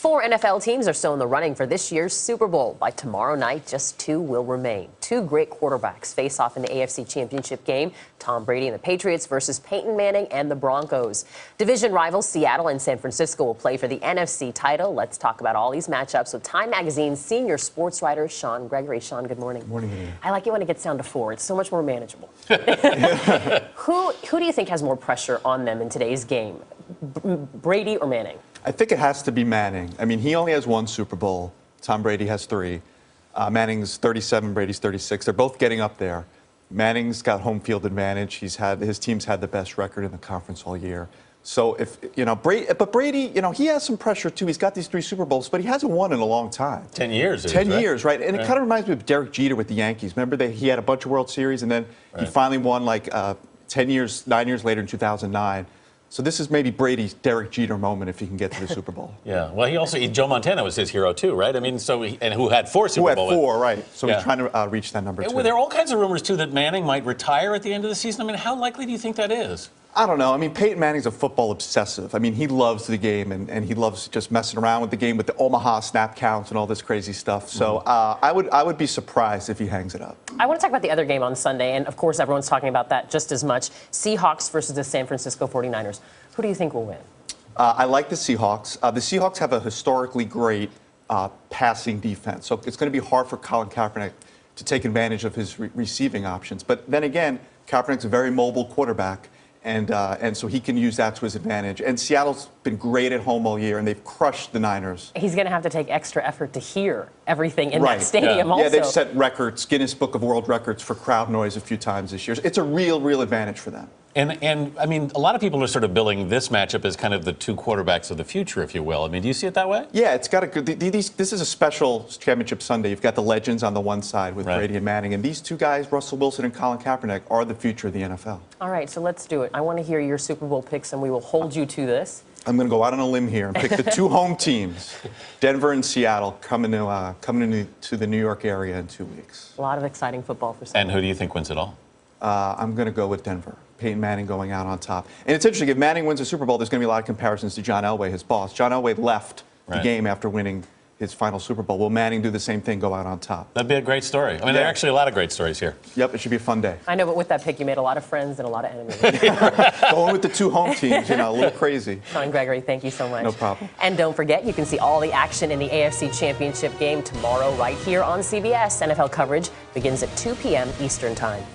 4 NFL teams are still in the running for this year's Super Bowl. By tomorrow night, just 2 will remain. 2 great quarterbacks face off in the AFC Championship game. Tom Brady and the Patriots versus Peyton Manning and the Broncos. Division rivals Seattle and San Francisco will play for the NFC title. Let's talk about all these matchups with Time Magazine's senior sports writer, Sean Gregory. Sean, good morning. Good morning. I like it when it gets down to 4. It's so much more manageable. Who do you think has more pressure on them in today's game? Brady or Manning? I think it has to be Manning. I mean, he only has 1 Super Bowl. Tom Brady has 3. Manning's 37, Brady's 36. They're both getting up there. Manning's got home field advantage. His team's had the best record in the conference all year. So Brady, he has some pressure too. He's got these 3 Super Bowls, but he hasn't won in a long time. 10 years. 10 years, right? And it kind of reminds me of Derek Jeter with the Yankees. Remember he had a bunch of World Series, and then he finally won like 9 years later in 2009. So this is maybe Brady's Derek Jeter moment if he can get to the Super Bowl. Yeah. Well, Joe Montana was his hero too, right? I mean, and who had 4 Super Bowls. Who had 4, right? So he's trying to reach that number 2. Well, there are all kinds of rumors too that Manning might retire at the end of the season. I mean, how likely do you think that is? I don't know. I mean, Peyton Manning's a football obsessive. I mean, he loves the game, and he loves just messing around with the game with the Omaha snap counts and all this crazy stuff. So I would be surprised if he hangs it up. I want to talk about the other game on Sunday, and of course everyone's talking about that just as much. Seahawks versus the San Francisco 49ers. Who do you think will win? I like the Seahawks. The Seahawks have a historically great passing defense, so it's going to be hard for Colin Kaepernick to take advantage of his receiving options. But then again, Kaepernick's a very mobile quarterback. And so he can use that to his advantage. And Seattle's been great at home all year, and they've crushed the Niners. He's going to have to take extra effort to hear everything in that stadium also. Yeah, they've set records, Guinness Book of World Records for crowd noise a few times this year. It's a real advantage for them. And I mean, a lot of people are sort of billing this matchup as kind of the 2 quarterbacks of the future, if you will. I mean, do you see it that way? Yeah, it's got a good. This is a special championship Sunday. You've got the legends on the one side with Brady and Manning, and these 2 guys, Russell Wilson and Colin Kaepernick, are the future of the NFL. All right, so let's do it. I want to hear your Super Bowl picks, and we will hold you to this. I'm going to go out on a limb here and pick the 2 home teams, Denver and Seattle, coming to the New York area in 2 weeks. A lot of exciting football for Sunday. And who do you think wins it all? I'm going to go with Denver. Peyton Manning going out on top. And it's interesting, if Manning wins the Super Bowl, there's going to be a lot of comparisons to John Elway, his boss. John Elway left the game after winning his final Super Bowl. Will Manning do the same thing, go out on top? That'd be a great story. I mean, there are actually a lot of great stories here. Yep, it should be a fun day. I know, but with that pick, you made a lot of friends and a lot of enemies. Going with the 2 home teams, a little crazy. Sean Gregory, thank you so much. No problem. And don't forget, you can see all the action in the AFC Championship game tomorrow right here on CBS. NFL coverage begins at 2 p.m. Eastern Time.